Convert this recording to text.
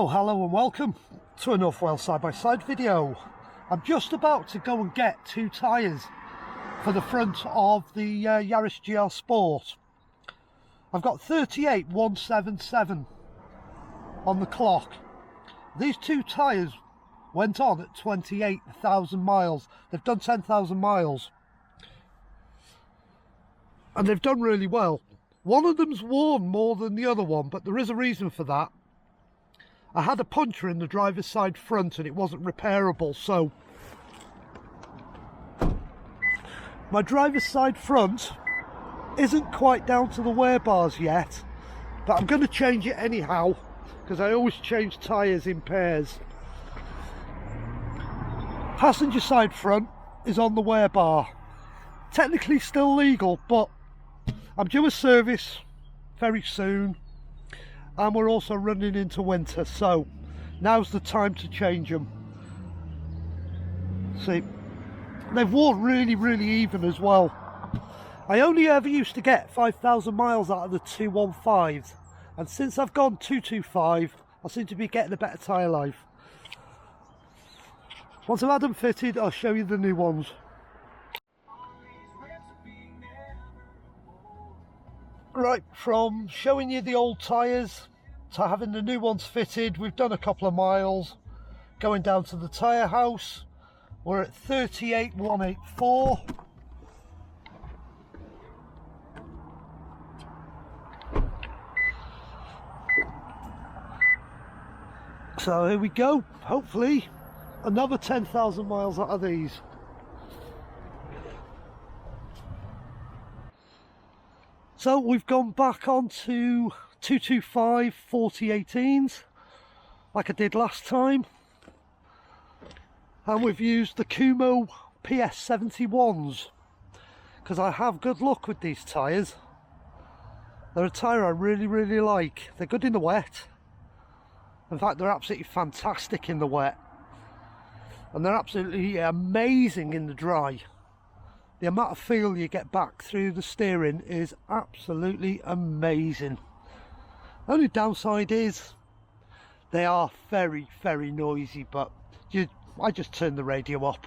So hello and welcome to a North Wales side-by-side video. I'm just about to go and get two tyres for the front of the Yaris GR Sport. I've got 38,177 on the clock. These two tyres went on at 28,000 miles. They've done 10,000 miles and they've done really well. One of them's worn more than the other one, but there is a reason for that. I had a puncture in the driver's side front and it wasn't repairable, so my driver's side front isn't quite down to the wear bars yet, but I'm going to change it anyhow because I always change tyres in pairs. Passenger side front is on the wear bar. Technically still legal, but I'm due a service very soon. And we're also running into winter, so now's the time to change them. See, they've worn really even as well. I only ever used to get 5,000 miles out of the 215s, and since I've gone 225, I seem to be getting a better tyre life. Once I've had them fitted, I'll show you the new ones. Right, from showing you the old tyres to having the new ones fitted, we've done a couple of miles. Going down to the tyre house, we're at 38,184. So here we go, hopefully another 10,000 miles out of these. So we've gone back on to 225 4018s like I did last time, and we've used the Kumo PS71s because I have good luck with these tyres. They're a tyre I really like. They're good in the wet. In fact, they're absolutely fantastic in the wet, and they're absolutely amazing in the dry. The amount of feel you get back through the steering is absolutely amazing. Only downside is they are very noisy, but I just turn the radio up.